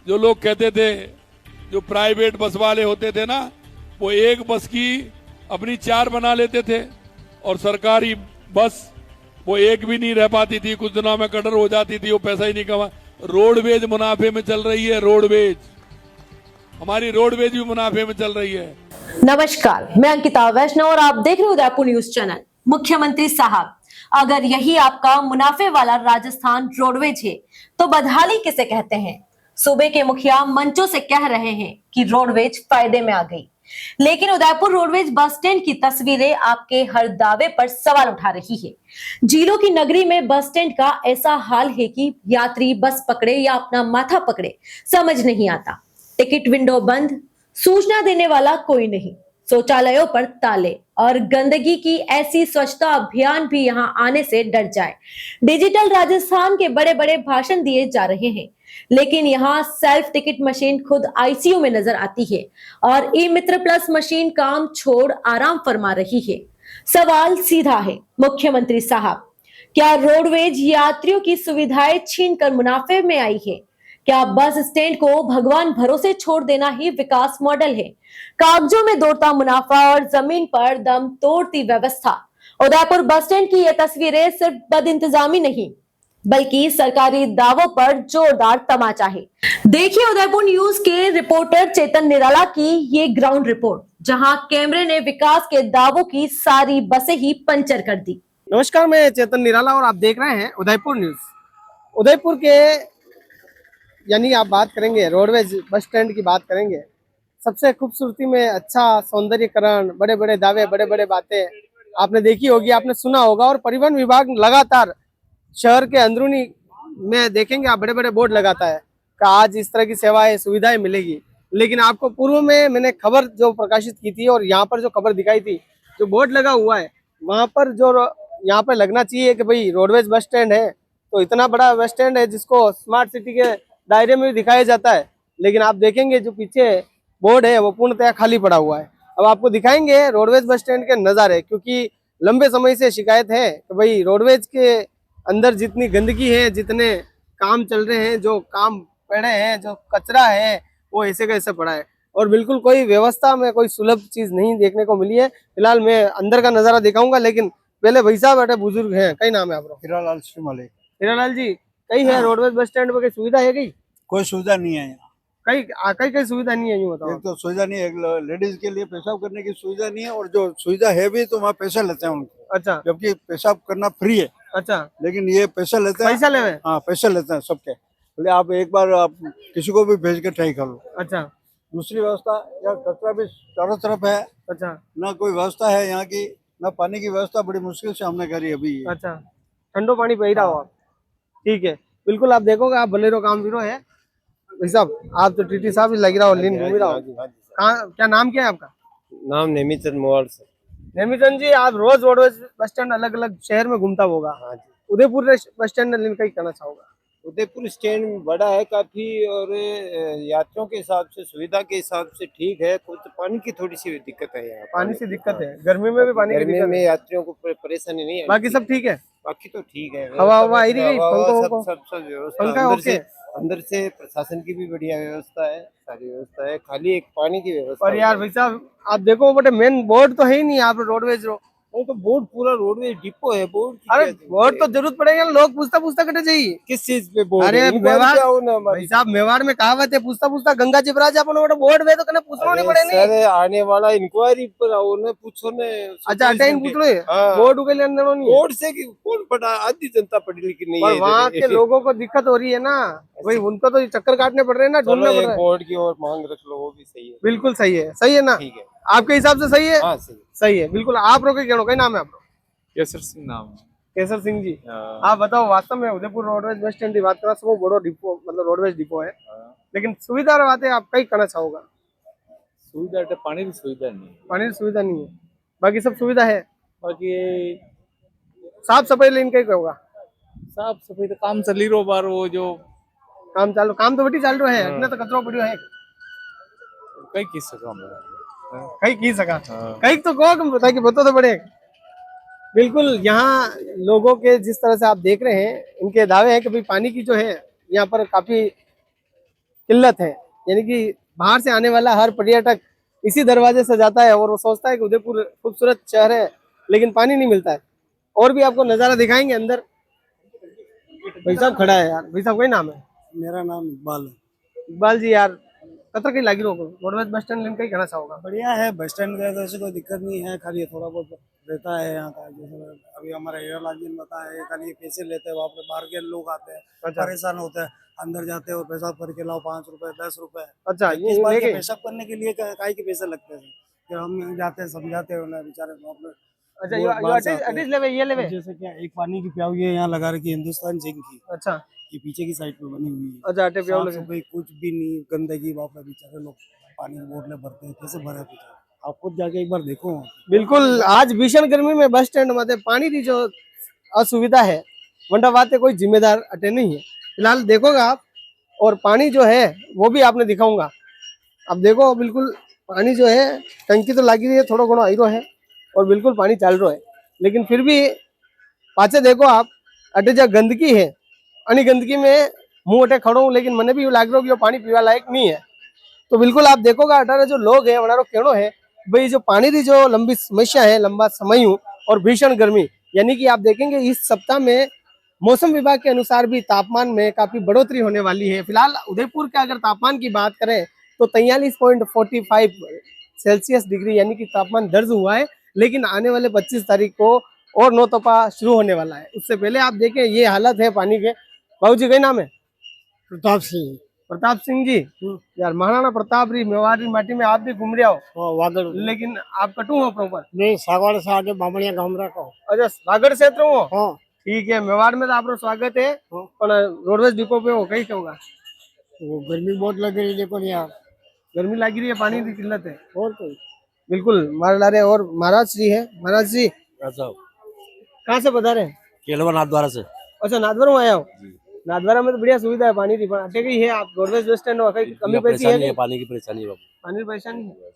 जो लोग कहते थे, जो प्राइवेट बस वाले होते थे ना, वो एक बस की अपनी 4 बना लेते थे और सरकारी बस वो एक भी नहीं रह पाती थी, कुछ दिनों में कटर हो जाती थी, वो पैसा ही नहीं कमा। रोडवेज मुनाफे में चल रही है, रोडवेज, हमारी रोडवेज भी मुनाफे में चल रही है। नमस्कार, मैं अंकिता वैष्णव और आप देख रहे हैं उदयपुर न्यूज चैनल। मुख्यमंत्री साहब, अगर यही आपका मुनाफे वाला राजस्थान रोडवेज है तो बदहाली किसे कहते हैं? सूबे के मुखिया मंचों से कह रहे हैं कि रोडवेज फायदे में आ गई, लेकिन उदयपुर रोडवेज बस स्टैंड की तस्वीरें आपके हर दावे पर सवाल उठा रही है। झीलों की नगरी में बस स्टैंड का ऐसा हाल है कि यात्री बस पकड़े या अपना माथा पकड़े समझ नहीं आता। टिकट विंडो बंद, सूचना देने वाला कोई नहीं, शौचालयों पर ताले और गंदगी की ऐसी स्वच्छता अभियान भी यहां आने से डर जाए। डिजिटल राजस्थान के बड़े बड़े भाषण दिए जा रहे हैं, लेकिन यहां सेल्फ टिकट मशीन खुद आईसीयू में नजर आती है और ई मित्र प्लस मशीन काम छोड़ आराम फरमा रही है। सवाल सीधा है, मुख्यमंत्री साहब, क्या रोडवेज यात्रियों की सुविधाएं छीनकर मुनाफे में आई है? क्या बस स्टैंड को भगवान भरोसे छोड़ देना ही विकास मॉडल है? कागजों में दौड़ता मुनाफा और जमीन पर दम तोड़ती व्यवस्था। उदयपुर बस स्टैंड की ये तस्वीरें सिर्फ बदइंतजामी नहीं, बल्कि सरकारी दावों पर जोरदार तमाचा है। देखिए उदयपुर न्यूज के रिपोर्टर चेतन निराला की ये ग्राउंड रिपोर्ट, जहां कैमरे ने विकास के दावों की सारी बसें ही पंचर कर दी। नमस्कार, मैं चेतन निराला और आप देख रहे हैं उदयपुर न्यूज। उदयपुर के यानी आप बात करेंगे रोडवेज बस स्टैंड की बात करेंगे, सबसे खूबसूरती में अच्छा सौंदर्यकरण, बड़े बड़े दावे, बड़े बड़े बातें आपने देखी होगी, आपने सुना होगा। और परिवहन विभाग लगातार शहर के अंदरूनी में देखेंगे आप बड़े बड़े बोर्ड लगाता है कि आज इस तरह की सेवाएं सुविधाएं मिलेगी। लेकिन आपको पूर्व में मैंने खबर जो प्रकाशित की थी और यहाँ पर जो खबर दिखाई थी, जो बोर्ड लगा हुआ है वहाँ पर जो यहाँ पर लगना चाहिए कि भाई रोडवेज बस स्टैंड है, तो इतना बड़ा बस स्टैंड है जिसको स्मार्ट सिटी के दायरे में भी दिखाया जाता है। लेकिन आप देखेंगे जो पीछे बोर्ड है वो पूर्णतः खाली पड़ा हुआ है। अब आपको दिखाएंगे रोडवेज बस स्टैंड के नज़ारे, क्योंकि लंबे समय से शिकायत है कि भाई रोडवेज के अंदर जितनी गंदगी है, जितने काम चल रहे हैं, जो काम पड़े हैं, जो कचरा है वो ऐसे का ऐसे पड़ा है और बिल्कुल कोई व्यवस्था में कोई सुलभ चीज नहीं देखने को मिली है। फिलहाल मैं अंदर का नजारा दिखाऊंगा, लेकिन पहले भाई साहब बैठे बुजुर्ग हैं। कई नाम है आपका? हीरालाल श्रीमाले। हीरालाल जी, कई है रोडवेज बस स्टैंड पे कोई सुविधा है? कई कोई सुविधा नहीं है यहाँ। कई सुविधा नहीं है, यूँ बताओ। एक तो सुविधा नहीं है, एक लेडीज के लिए पेशाब करने की सुविधा नहीं है, और जो सुविधा है भी तो वहाँ पैसा लेते हैं उनको। अच्छा, जबकि पेशाब करना फ्री है, अच्छा, लेकिन ये पैसा लेते हैं। पैसा ले रहे हैं? हाँ, पैसा लेते हैं सबके। बोले आप एक बार आप किसी को भी भेज के ट्राई कर लो। अच्छा, दूसरी व्यवस्था, यहाँ कचरा भी चारों तरफ है, अच्छा, ना कोई व्यवस्था है यहाँ की, ना पानी की व्यवस्था, बड़ी मुश्किल से हमने करी अभी। अच्छा, ठंडो पानी पी रहा हो आप? ठीक है, बिल्कुल। आप देखोगे, आप बलेरो काम जीरो है भाई साहब, आप तो टीटी साहब ही लग रहा हो, लीन घूम रहा हो। कहाँ, क्या नाम क्या है आपका? नाम नेमीचंद मोवाल से। नेमीचंद जी, आप रोज रोडवेज बस स्टैंड अलग अलग शहर में घूमता होगा। हाँ जी, उदयपुर बस स्टैंड कहीं कहना चाहूंगा? उदयपुर स्टैंड बड़ा है काफी, और यात्रियों के हिसाब से, सुविधा के हिसाब से ठीक है। कुछ पानी की थोड़ी सी दिक्कत है यहाँ। पानी से दिक्कत है, गर्मी में भी पानी की गर्मी दिक्कत में है। यात्रियों को परेशानी नहीं है। बाकी सब ठीक है? बाकी तो ठीक है। हवा हवा आई रही है, हवा पंखा सब वंखा? सब सब व्यवस्था पंखा ओके? अंदर से प्रशासन की भी बढ़िया व्यवस्था है, सारी व्यवस्था है, खाली एक पानी की व्यवस्था। और यार भाई साहब, आप देखो बटे मेन बोर्ड तो है ही नहीं यहाँ पे रोडवेज रो। नहीं तो बोर्ड पूरा रोडवेज डिपो है, बोर्ड की अरे क्या जरूरत बोर्ड तो है? जरूरत पड़ेगा, लोग पूछता पूछता कटे चाहिए। किस चीज पे बोर्ड अरे है? इंक्वायरी मेवाड़, कराओ ना हमारी। भाई साहब मेवाड़ में कहावत है, पूछता पूछता गंगा जिबराज अपन बोर्ड में तो कने पूछना नहीं पड़े नहीं। सर आने वाला इंक्वायरी पर आओ ना, पूछो ने। अच्छा, अटेंड पूछ लो, हाँ। बोर्ड के लिए अंदर नहीं है। बोर्ड से कि कौन पढ़ा, आधी जनता पढ़ी लिखी नहीं और है वहाँ इधर। के लोगों को दिक्कत हो रही है ना भाई, उनको तो चक्कर काटने पड़ रहे हैं ना, चलो ढूंढना पड़ एक रहा है। बोर्ड की और मांग रख लो, वो भी सही है। बिल्कुल सही है, सही है ना? ठीक है, आपके हिसाब से सही है? हाँ सही है। सही है, बिल्कुल। आप रोके क्यों? कई नाम है आपका? केसर सिंह नाम है। केसर सिंह जी, हाँ। आप बताओ, वास्तव में उदयपुर रोडवेज बस स्टैंड की बात करा, सब बड़ो डिपो मतलब रोडवेज डिपो है, लेकिन सुविधा और बातें आप कई कहना चाहोगा? सुविधा तो पानी की सुविधा नहीं है। पानी की सुविधा नहीं है, बाकी सब सुविधा है। बाकी साफ सफाई लेन कहीं होगा? साफ सफाई तो काम चली रो बार, वो जो काम चालू, काम तो बेटी चालू है, इतना तो कचरो पड़ियो है। कई किस काम है। कहीं की सका, हाँ। कहीं तो कहो ताकि बता तो पड़े। बिल्कुल, यहाँ लोगों के जिस तरह से आप देख रहे हैं, इनके दावे हैं कि भाई पानी की जो है यहाँ पर काफी किल्लत है, यानी कि बाहर से आने वाला हर पर्यटक इसी दरवाजे से जाता है और वो सोचता है कि उदयपुर खूबसूरत शहर है लेकिन पानी नहीं मिलता है। और भी आपको नज़ारा दिखाएंगे अंदर। भाई साहब खड़ा है यार, भाई साहब कोई नाम है? मेरा नाम इकबाल है। इकबाल जी यार, कतर कहीं लागी रोको रोडवेज बस स्टैंड लेन कहीं खड़ा सा होगा। बढ़िया है, बस स्टैंड का तो ऐसे कोई दिक्कत नहीं है, खाली थोड़ा बहुत रहता है यहाँ का। जैसे अभी हमारा एयरलाइन ने बताया, खाली पैसे लेते हैं, वहाँ पे बाहर के लोग आते हैं, अच्छा। परेशान होते हैं, अंदर जाते हैं और पेशाब करके लाओ 5 रुपए 10 रुपए। अच्छा, इस बार लेके पेशाब करने के लिए काहे के पैसे लगते हैं? फिर हम जाते हैं, समझाते हैं उन्हें, बेचारे अपने अच्छा, वो ये बाहर से आते हैं। अटेच लेवे, ये लेवे। जैसे क्या एक पानी की प्याऊ ये यहाँ लगा रखी है हिंदुस्तान जिंक की, अच्छा ये पीछे की साइड पे बनी हुई है। अच्छा, अटे प्याऊ साफ लगे। सफाई कुछ भी नहीं, गंदगी, वहाँ पे बेचारे लोग पानी की बोतलें भरते हैं, कैसे भरे बेचारे? आप खुद जाके एक बार देखो। बिल्कुल, आज भीषण गर्मी में बस स्टैंड में पानी की जो असुविधा है वंडा बात कोई जिम्मेदार अटे नहीं है। फिलहाल देखोगा आप, और पानी जो है वो भी आपने दिखाऊंगा। अब देखो, बिल्कुल पानी जो है, टंकी तो लगी रही है, थोड़ा घणो आईरो है और बिल्कुल पानी चल रहा है, लेकिन फिर भी पाचे देखो आप, अटे जो गंदगी है, अनी गंदगी में मुंह अटे खड़ो हूँ, लेकिन मैंने भी यूँ लाग रहा कि पानी पीवा लायक नहीं है। तो बिल्कुल आप देखोगा अठारह जो लोग हैं वनारो कहना है भाई जो पानी की जो लंबी समस्या है, लंबा समय और भीषण गर्मी, यानी कि आप देखेंगे इस सप्ताह में मौसम विभाग के अनुसार भी तापमान में काफी बढ़ोतरी होने वाली है। फिलहाल उदयपुर का अगर तापमान की बात करें तो 43.45 सेल्सियस डिग्री यानी कि तापमान दर्ज हुआ है, लेकिन आने वाले 25 तारीख को और नौतपा शुरू होने वाला है। उससे पहले आप देखें ये हालत है पानी के। बाबू जी, क्या नाम है? प्रताप सिंह। प्रताप सिंह जी, यार महाराणा प्रताप री मेवाड़ री माटी में आप भी घूम रहे हो, वादड़ लेकिन आप कटू हो प्रॉपर? नहीं, सागवाड़ से आगे बामणिया गांव रखो। अच्छा, सागर क्षेत्र हो? हाँ ठीक है, मेवाड़ में तो आपका स्वागत है, पर रोडवेज डिपो पे हो कहीं होगा? वो गर्मी बहुत लग रही है, देखो यार, गर्मी लगी रही है, पानी की किल्लत है। और कोई बिल्कुल मार ला रहे। और महाराज जी है, महाराज जी कहाँ से बता रहे हैं? केलवा नाथद्वारा से। अच्छा, नाथद्वारा में आया हो? नाथद्वारा में तो बढ़िया सुविधा है पानी की, पर अटे गई है आप रोडवेज बस स्टैंड हो, कहीं कमी पैसी है? नहीं, पानी की परेशानी है बाबू, पानी की परेशानी है,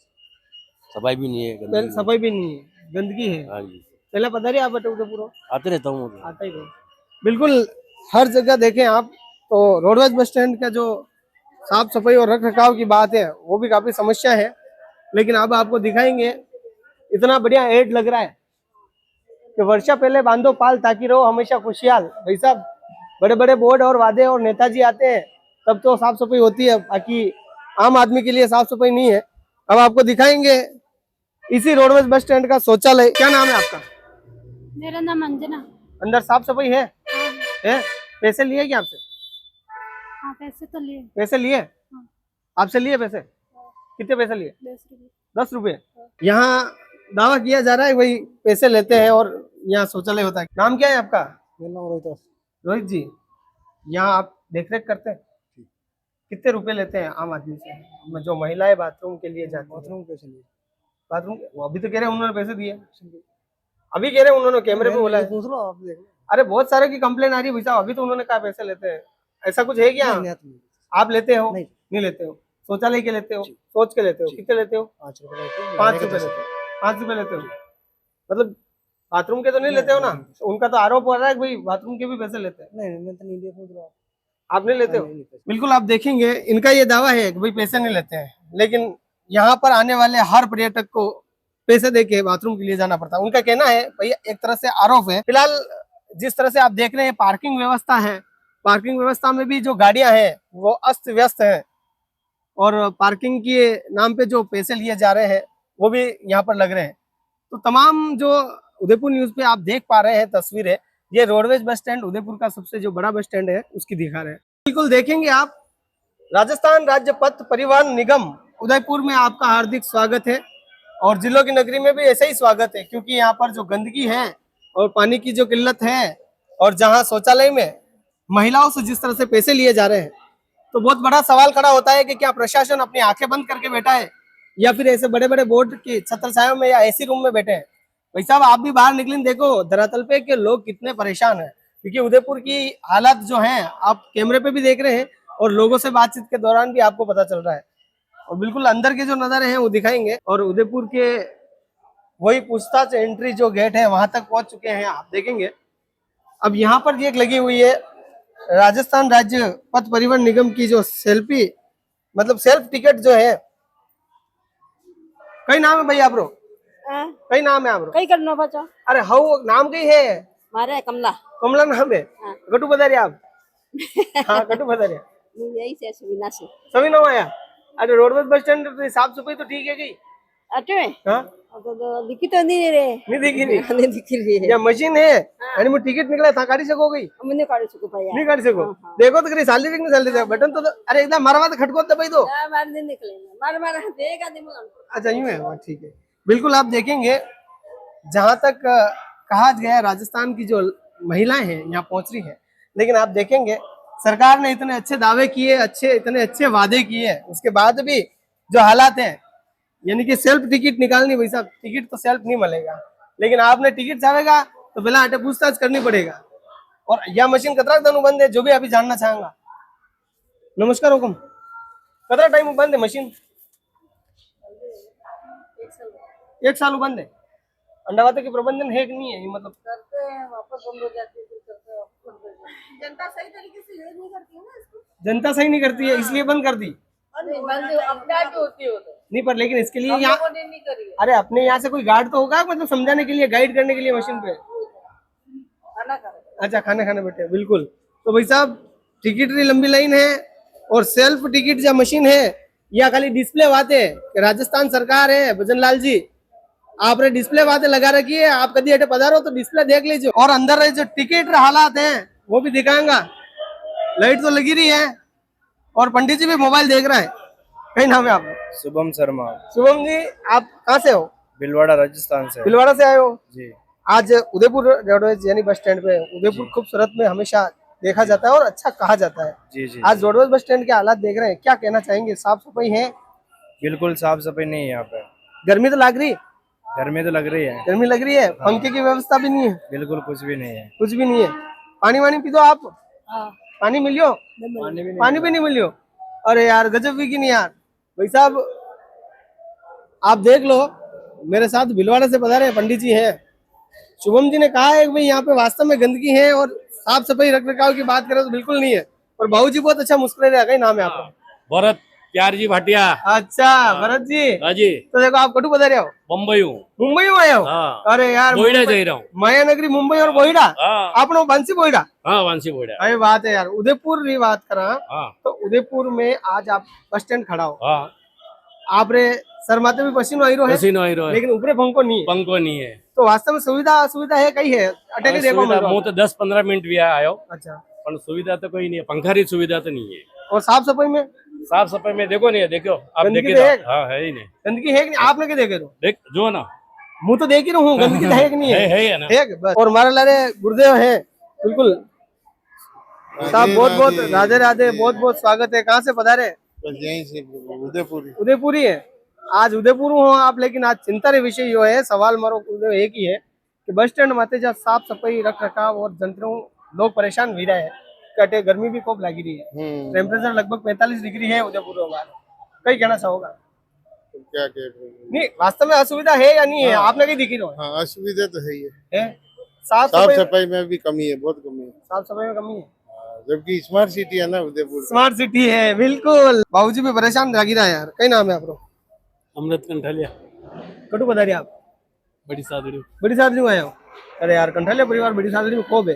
सफाई भी नहीं है, गंदगी सफाई भी नहीं है, गंदगी है। हाँ जी, पहले पता नहीं आप अटे उदयपुर आते रहता हूँ। आता ही रहो। बिल्कुल हर जगह देखें आप तो रोडवेज बस स्टैंड का जो साफ सफाई और रख रखाव की बात है वो भी काफी समस्या है, लेकिन अब आपको दिखाएंगे। इतना बढ़िया एड लग रहा है कि वर्षा पहले बांधो पाल ताकि रहो हमेशा खुशहाल। भाई साहब, बड़े बड़े बोर्ड और वादे और नेताजी आते हैं तब तो साफ सफाई होती है, बाकी आम आदमी के लिए साफ सफाई नहीं है। अब आपको दिखाएंगे इसी रोडवेज बस स्टैंड का शौचालय। क्या नाम है आपका? मेरा नाम अंजना। अंदर साफ सफाई है? पैसे लिए क्या आपसे? हाँ, पैसे तो लिए। पैसे लिए? आपसे लिए पैसे? कितने पैसे लिए? 10 रुपए। 10 रुपए। यहाँ दावा किया जा रहा है वही पैसे लेते हैं और यहाँ शौचालय होता है। नाम क्या है आपका? मेरा नाम रोहित। रोहित जी, यहाँ आप देख रेख करते हैं? कितने रुपए लेते हैं आम आदमी से, जो महिलाएं बाथरूम के लिए जाती हैं? बाथरूम पैसे लिए, बाथरूम वो अभी तो कह रहे हैं उन्होंने पैसे दिए, अभी कह रहे हैं उन्होंने, कैमरे पे बोला है। पूछ लो आप, देख लो। अरे बहुत सारे की कंप्लेन आ रही है भैया, अभी तो उन्होंने कहा पैसे लेते हैं। ऐसा कुछ है क्या? आप लेते हो? नहीं लेते हो। शौचालय के लेते हो? सोच के लेते हो? कितने लेते हो? 5 रुपए लेते हैं। 5 रुपए लेते हो? 5 रुपए लेते हो, मतलब बाथरूम के तो नहीं लेते हो ना? उनका तो आरोप हो रहा है कि भाई बाथरूम के भी पैसे लेते हैं। नहीं, मैं तो नहीं लिया, पूछ लो आप नहीं लेते हो? बिल्कुल, आप देखेंगे इनका ये दावा है कि भाई पैसे नहीं लेते हैं, लेकिन यहाँ पर आने वाले हर पर्यटक को पैसे देके बाथरूम के लिए जाना पड़ता है। उनका कहना है भाई एक तरह से आरोप है। फिलहाल जिस तरह से आप देख रहे हैं पार्किंग व्यवस्था है, पार्किंग व्यवस्था में भी जो गाड़ियां हैं वो अस्त व्यस्त है, और पार्किंग के नाम पे जो पैसे लिए जा रहे हैं वो भी यहाँ पर लग रहे हैं। तो तमाम जो उदयपुर न्यूज पे आप देख पा रहे हैं तस्वीरें, ये रोडवेज बस स्टैंड उदयपुर का सबसे जो बड़ा बस स्टैंड है उसकी दिखा रहे हैं। बिल्कुल देखेंगे आप, राजस्थान राज्य पथ परिवहन निगम उदयपुर में आपका हार्दिक स्वागत है, और जिलों की नगरी में भी ऐसे ही स्वागत है, क्योंकि यहाँ पर जो गंदगी है और पानी की जो किल्लत है, और जहाँ शौचालय में महिलाओं से जिस तरह से पैसे लिए जा रहे हैं, तो बहुत बड़ा सवाल खड़ा होता है कि क्या प्रशासन अपनी आंखें बंद करके बैठा है, या फिर ऐसे बड़े बड़े बोर्ड की छत्र छाया में या एसी रूम में बैठे हैं। भाई साहब, आप भी बाहर निकलें, देखो धरातल पे के लोग कितने परेशान हैं, क्योंकि उदयपुर की हालत जो है आप कैमरे पे भी देख रहे हैं और लोगों से बातचीत के दौरान भी आपको पता चल रहा है। और बिल्कुल अंदर के जो नज़ारे हैं वो दिखाएंगे, और उदयपुर के वही पूछताछ एंट्री जो गेट है वहां तक पहुंच चुके हैं, आप देखेंगे। अब यहाँ पर एक लगी हुई है राजस्थान राज्य पथ परिवहन निगम की जो सेल्फी मतलब सेल्फ टिकट जो है, कई नाम है भाई आप रो, कई नाम है आप रो? कई करना बचा अरे हाउ नाम कई है? मारे कमला कमला नाम है। हाँ। कटु बता रहे आप? हाँ कटु बता रहे। यही से सुविना से सभी नाम आया। अरे रोडवेज बस स्टैंड तो साफ सफाई तो ठीक है गई? अटे में हाँ तो दिखी तो नहीं रे नहीं दिखी नहीं। नहीं दिखी रही है या मशीन है आणि मग तिकीट निकला था काढी सको गई? मैंने काढू सकू पाया नहीं काढी सको। देखो तो करी साली नहीं साली दे बटन तो अरे एकदम मरवा तो खटको तो भाई तो। मार नहीं निकले मार मार देगा नहीं मुझे अच्छा यूं है वहाँ, ठीक है। बिल्कुल आप देखेंगे जहां तक कहा गया राजस्थान की जो महिलाएं हैं यहाँ पहुंच रही है, लेकिन आप देखेंगे सरकार ने इतने अच्छे दावे किए, इतने अच्छे वादे किए, उसके बाद भी जो हालात है, यानी कि सेल्फ टिकट निकालनी, भाई साहब टिकट तो सेल्फ नहीं मिलेगा, लेकिन आपने टिकट चाहेगा तो पहले आटे पूछताछ करनी पड़ेगा। और यह मशीन कतरा तनु बंद है, जो भी अभी जानना चाहूंगा। नमस्कार हुकुम, कतरा टाइम बंद है मशीन? 1 साल बंद है। अंडावाते के प्रबंधन है कि नहीं है? ये मतलब करते हैं वापस बंद हो जाती है, फिर करते हैं वापस बंद हो जाती है। जनता सही तरीके से यूज नहीं करती है ना इसको, जनता सही नहीं करती है इसलिए बंद कर दी। और नहीं बंद अपने आप ही होती है नहीं पर लेकिन इसके लिए यहाँ, लोगों ने नहीं करी है अरे अपने यहाँ से कोई गार्ड तो होगा, मतलब समझाने के लिए, गाइड करने के लिए मशीन पे। खाना खा रहे अच्छा खाने खाने बैठे, बिल्कुल। तो भाई साहब टिकट की लंबी लाइन है और सेल्फ टिकट जो मशीन है या खाली डिस्प्ले बातें है। राजस्थान सरकार है भजन लाल जी, आपने डिस्प्ले बातें लगा रखी है, आप कभी अटे पधारो तो डिस्प्ले देख लीजिए, और अंदर जो टिकट हालात है वो भी दिखाऊंगा। लाइट तो लगी रही है और पंडित जी भी मोबाइल देख रहा है। कई नाम है आपका? शुभम शर्मा, शुभम जी, आप कहाँ से हो? भिलवाड़ा राजस्थान से भिलवाड़ा से आए हो जी। आज उदयपुर रोडवेज यानी बस स्टैंड पे। उदयपुर खूबसूरत में हमेशा देखा जाता है और अच्छा कहा जाता है। जी जी आज रोडवेज बस स्टैंड के हालात देख रहे हैं, क्या कहना चाहेंगे? साफ सफाई है? बिल्कुल साफ सफाई नहीं है यहाँ पे, गर्मी तो लग रही, गर्मी तो लग रही है, गर्मी लग रही है, पंखे की व्यवस्था भी नहीं है, बिल्कुल कुछ भी नहीं है। कुछ भी नहीं है। पानी वानी पी दो आप, पानी मिलियो? पानी भी नहीं मिलियो? अरे यार गजब भी की नहीं यार। भाई साहब आप देख लो, मेरे साथ भिलवाड़ा से पधारे पंडित जी हैं। शुभम जी ने कहा है कि भाई यहाँ पे वास्तव में गंदगी है और साफ सफाई रख रखाव की बात करें तो बिल्कुल नहीं है। और भाऊ जी बहुत अच्छा मुस्कुरा रहे। कई नाम है आपका? भरत प्यार जी भाटिया। अच्छा भरत जी, हाँ जी, तो देखो आप कटु बता रहे हो? मुंबई हूँ। मुंबई में आए हो? हाँ। अरे यार बोईडा मुंबई- जा रहा हूँ। मायानगरी मुंबई और बोईडा, हाँ आप लोग बंसी बोईडा? हाँ वांसी बोईडा। अरे बात है यार, उदयपुर की बात करा हाँ तो उदयपुर में आज आप बस स्टैंड खड़ा हो, हाँ आप रे सर माथे में पसीनो आई रो है, पसीनो आई रहो है, लेकिन ऊपरे पंखो नहीं है। पंखो नहीं है। तो वास्तव में सुविधा असुविधा है, कई है अटके देखो सुविधा मिल मुँह तो 10-15 मिनट भी आयो, अच्छा। पर सुविधा तो कोई नहीं है, पंखा री सुविधा तो नहीं है। और साफ सफाई में साफ सफाई में देखो नहीं है, देखो आप गंदगी देखे देख। तो, हाँ है ही नहीं, गंदगी है कि नहीं? आपने क्या देखे? देख जो ना मुंह तो देख ही रहा हूँ, गंदगी तो है कि नहीं है? है ना। है बस। और हमारे लारे गुरुदेव है, बिल्कुल साहब बहुत बहुत राधे राधे, बहुत बहुत स्वागत है। कहाँ से पधारे? यहीं से उदयपुर। उदयपुरी है, आज उदयपुर हो आप, लेकिन आज चिंता रे विषय यो है, सवाल मारो एक ही है कि बस स्टैंड माते जहाँ साफ सफाई रख रखाव और जंतरों लोग परेशान भी रहे हैं, कटे गर्मी भी खूब लगी रही है, टेम्परेचर लगभग 45 डिग्री है उदयपुर में। कई कहना चाहोगा? क्या कह रहे हैं? नहीं वास्तव में असुविधा है या नहीं है? आपने कहीं दिखी रहो हाँ असुविधा तो है ही है? साफ साफ सफाई, सफाई में भी कमी है, बहुत कमी है। साफ सफाई में कमी है, जबकि स्मार्ट सिटी है ना उदयपुर। स्मार्ट सिटी है, बिल्कुल। बाबूजी भी परेशान लगी रहा है यार। कई नाम है आप? अमृत कंठालिया, कटु बता रहे आप? बड़ी सादरी। बड़ी सादरी में आए हो? अरे यार कंठालिया परिवार बड़ी सादरी में खूब है,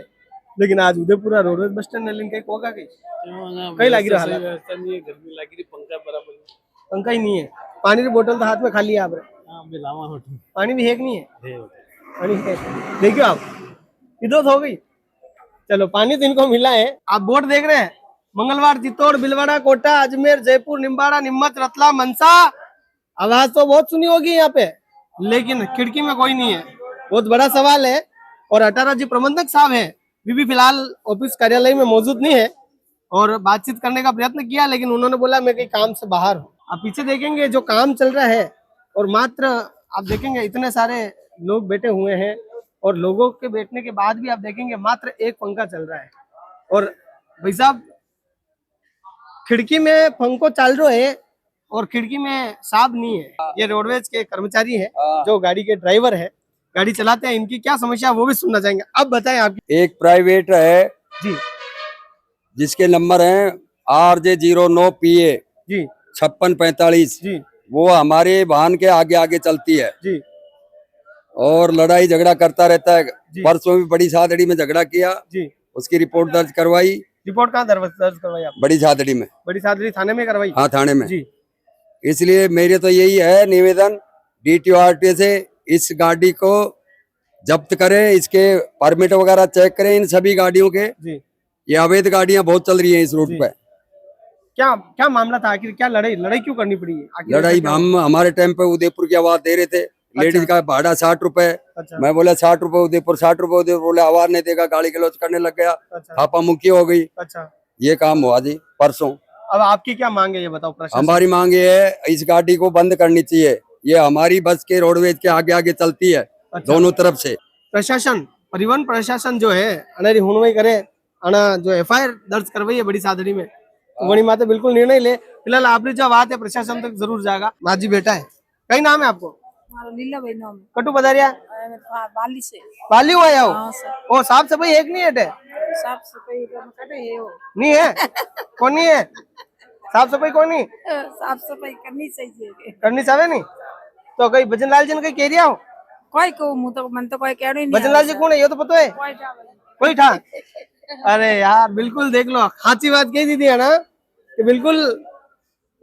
लेकिन आज Udaipur roadways bus stand link कहीं होगा कहीं लगी रहा है, व्यवस्था नहीं है, गर्मी लगी रही, पंखा बराबर पंखा ही नहीं है। पानी की बोतल तो हाथ में खाली है आप रे। हाँ बिलावा होटल पानी भी है कि नहीं है? है। पानी है, देखियो आप इधर हो गई। चलो पानी तो इनको मिला है। आप बोर्ड देख रहे हैं, मंगलवार, चित्तौड़, भिलवाड़ा, कोटा, अजमेर, जयपुर, निम्बाड़ा, नीमच, रतलाम, मनसा। आवाज तो बहुत सुनी होगी यहाँ पे, लेकिन खिड़की में कोई नहीं है, बहुत बड़ा सवाल है। और अटारा जी प्रबंधक साहब है, भी फिलहाल ऑफिस कार्यालय में मौजूद नहीं है, और बातचीत करने का प्रयत्न किया, लेकिन उन्होंने बोला मैं कहीं काम से बाहर हूँ। आप पीछे देखेंगे जो काम चल रहा है, और मात्र आप देखेंगे इतने सारे लोग बैठे हुए हैं, और लोगों के बैठने के बाद भी आप देखेंगे मात्र एक पंखा चल रहा है। और भाई साहब खिड़की में पंखो चल रहा है और खिड़की में साहब नहीं है। ये रोडवेज के कर्मचारी है, जो गाड़ी के ड्राइवर है, गाड़ी चलाते हैं, इनकी क्या समस्या वो भी सुनना चाहेंगे। अब बताएं आपकी। एक प्राइवेट है जी, जिसके नंबर हैं RJ09PA जी, 56-45 जी वो हमारे वाहन के आगे आगे चलती है जी और लड़ाई झगड़ा करता रहता है। जी। परसों भी बड़ी सादड़ी में झगड़ा किया, जी। उसकी रिपोर्ट दर्ज करवाई। रिपोर्ट कहाँ दर्ज करवाई आप? बड़ी सादड़ी में। बड़ी सादरी थाने में करवाई? हाँ, थाने में। जी इसलिए मेरे तो यही है निवेदन, DTO से इस गाड़ी को जब्त करें, इसके परमिट वगैरह चेक करें इन सभी गाड़ियों के। जी। ये अवैध गाड़ियां बहुत चल रही हैं इस रूट जी। पे। क्या क्या मामला था आखिर? क्या लड़ाई क्यों करनी पड़ी? आखिर लड़ाई ऐसा क्या हुआ? हमारे टाइम पे उदयपुर की आवाज दे रहे थे, लेडीज का भाड़ा 60 रुपए। अच्छा मैं बोला 60 रुपए उदयपुर, 60 रुपए उदयपुर। बोले आवाज नहीं देगा, गाड़ी गलौज करने लग गया, अच्छा थापा मुक्की हो गई। अच्छा। ये काम हुआ जी परसों। अब आपकी क्या मांग है ये बताओ प्रशासन? हमारी मांग ये है, इस गाड़ी को बंद करनी चाहिए। ये हमारी बस के रोडवेज के आगे आगे चलती है, अच्छा। दोनों तरफ से। प्रशासन, परिवहन प्रशासन जो है अनेरी हुणवई करे अना जो FIR दर्ज करवाई है बड़ी सादड़ी में, तो बड़ी माते बिल्कुल निर्णय ले। फिलहाल आपने जो बात है प्रशासन तक जरूर जाएगा। माझी बेटा है, कई नाम है आपको? लीला भाई नाम कटु बदारिया बाली से। बाली हुआ आओ। हाँ सर, ओ साफ सफाई एक नहीं हटे? साफ सफाई कटे है वो। नहीं है? कौन नहीं है? साफ सफाई कौन नहीं साफ सफाई करनी चाहिए। करनी चाहे नहीं? तो कई भजनलाल जी ने कई कह दिया हो? कोई को मुंह तो मन तो कोई कह नहीं। भजनलाल जी कौन है ये तो पता है? कोई था भाई। कोई था? अरे यार बिल्कुल देख लो, खांची बात कही थी है ना कि बिल्कुल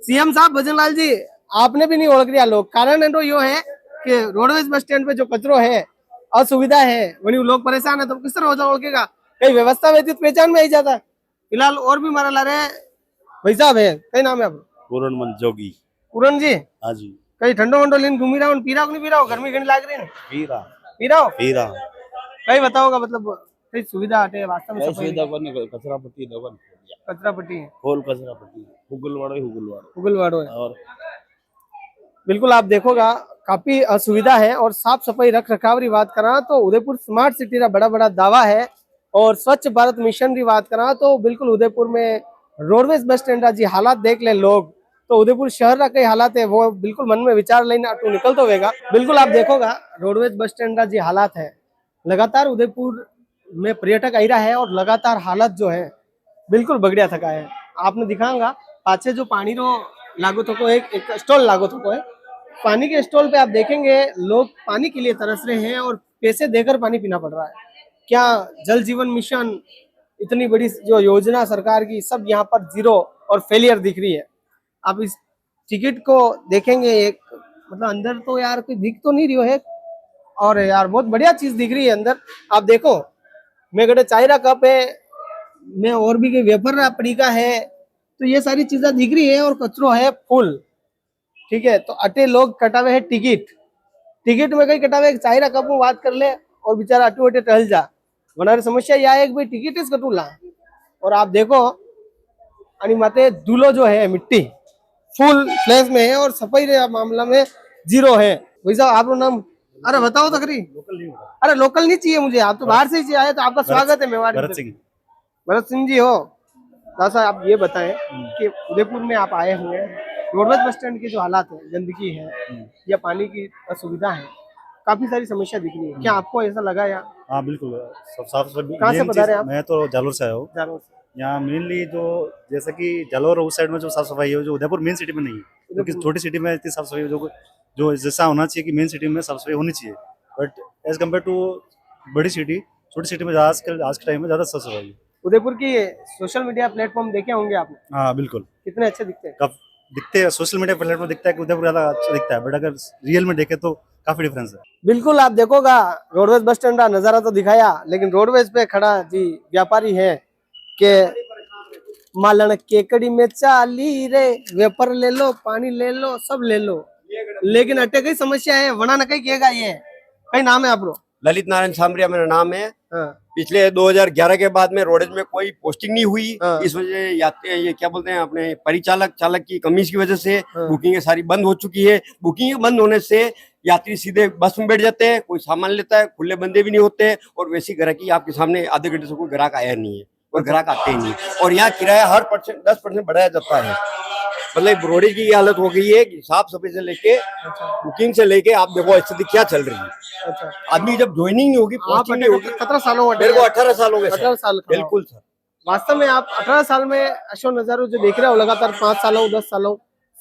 CM साहब भजनलाल जी आपने भी नहीं ओळख रिया लोग। कारण है तो यो है कि रोडवेज बस स्टैंड पे जो कचरो है, असुविधा है, वही लोग परेशान है, तो किस तरह हो ओळखेगा? कई व्यवस्था व्यतीत पहचान में आई जाता। फिलहाल और भी मारा ला रहे भाई साहब है, कई नाम है आपका? पूरन जोगी। पूरन जी, हाँ जी। कई ठंडो वंडो लेने घूमी रहा हूँ, पी रहा हूँ नहीं पी रहा हूँ? गर्मी घनी लाग रही है। पी रहा हो? कई बताओगा मतलब कई सुविधा हटे वास्तव में? कचरा पट्टी दबन कचरा पट्टी है, खोल कचरा पट्टी हुगलवाड़ो उगलवाड़ो है। और बिल्कुल आप देखोगा काफी असुविधा है। और साफ सफाई रख रखाव की बात करा तो उदयपुर स्मार्ट सिटी का बड़ा बड़ा दावा है। और स्वच्छ भारत मिशन की बात करा तो बिल्कुल उदयपुर में रोडवेज बस स्टैंड का जी हालात देख ले लोग, तो उदयपुर शहर का कई हालात है वो बिल्कुल मन में विचार लेना अटू निकलता होगा। बिल्कुल आप देखोगा रोडवेज बस स्टैंड का जी हालात है, लगातार उदयपुर में पर्यटक आई रहा है और लगातार हालत जो है बिल्कुल बगड़िया थका है। आपने दिखाऊंगा पाछे जो पानी रो लागू थको एक स्टॉल लागू थको है, पानी के स्टॉल पे आप देखेंगे लोग पानी के लिए तरस रहे हैं और पैसे देकर पानी पीना पड़ रहा है। क्या जल जीवन मिशन इतनी बड़ी जो योजना सरकार की सब यहाँ पर जीरो और फेलियर दिख रही है। आप इस टिकट को देखेंगे, एक मतलब अंदर तो यार कोई दिख तो नहीं रही है, और यार बहुत बढ़िया चीज दिख रही है अंदर। आप देखो मैं गड़े चाय का कप है, मैं और भी कोई वेफर पड़ी का है, तो ये सारी चीजें दिख रही है और कचरो है फुल। ठीक है, तो अटे लोग कटावे है टिकट में कहीं कटावे एक चाय का कप में बात कर ले और बेचारा अटू अटे टहल जा। वनारी समस्या यह है कि भाई टिकट इस कटू ला। और आप देखो अनि माते दूल्हो जो है मिट्टी फुल फ्लैश में है और सफाई रे मामला में जीरो है। भाई साहब आपका नाम? अरे बताओ तो करी। अरे लोकल नहीं चाहिए मुझे, आप तो बाहर से ही आए, तो आपका स्वागत है मेवाड़। भरत सिंह जी हो। दादा साहब आप ये बताएं कि उदयपुर में आप आए हुए हैं, रोडवेज बस स्टैंड के जो हालात है, गंदगी है या पानी की असुविधा है, काफी सारी समस्या दिख रही है, क्या आपको ऐसा लगा? या हाँ बिल्कुल, सब साफ सफाई। कहाँ से बता रहे हैं आप? मैं तो जालोर से आया हूँ। जालोर से। यहाँ मेनली जो जैसे कि जालोर उस साइड में जो साफ सफाई है, जो उदयपुर मेन सिटी में नहीं है, क्योंकि छोटी सिटी में इतनी साफ सफाई जो जैसा होना चाहिए कि मेन सिटी में साफ सफाई होनी चाहिए, बट एज कम्पेयर टू बड़ी सिटी, छोटी सिटी में आज के टाइम में ज्यादा साफ सफाई है। उदयपुर की सोशल मीडिया प्लेटफॉर्म देखे होंगे आपने? हाँ बिल्कुल। कितने अच्छे दिखते हैं? दिखते हैं सोशल मीडिया प्लेटफॉर्म, दिखता है कि उदयपुर ज्यादा अच्छा दिखता है, बट अगर रियल में देखे तो काफी डिफरेंस है। बिल्कुल आप देखोगा रोडवेज बस स्टैंड का नजारा तो दिखाया, लेकिन रोडवेज पे खड़ा जी व्यापारी है के मालन केकड़ी में चाली रे, वेपर ले लो, पानी ले लो, सब ले लो, लेकिन अटे कई समस्या है, वना न कई कहेगा। ये कई नाम है आपको? ललित नारायण सामरिया मेरा नाम है। हाँ। पिछले 2011 के बाद में रोडवेज में कोई पोस्टिंग नहीं हुई। हाँ। इस वजह ये क्या बोलते हैं अपने चालक की कमी की वजह से बुकिंग सारी बंद हो चुकी है। बुकिंग बंद होने से यात्री सीधे बस में बैठ जाते हैं, कोई सामान लेता है, खुले बंदे भी नहीं होते, और वैसी ग्राहकी आपके सामने आधे घंटे से कोई ग्राहक आया नहीं है और ग्राहक आते ही नहीं। और यहाँ किराया हर 10% बढ़ाया जाता है। मतलब रोडवेज की ये हालत हो गई है कि साफ सफाई से लेके बुकिंग से लेके आप देखो स्थिति क्या चल रही है। अच्छा। आदमी जब ज्वाइनिंग नहीं होगी, पोस्टिंग नहीं होगी। 17 सालों मेरे को 18 साल हो गए। 18 साल? बिल्कुल सर। वास्तव में आप 18 साल में अशोक नजारो जो देख रहे हो लगातार 5 सालों 10 सालों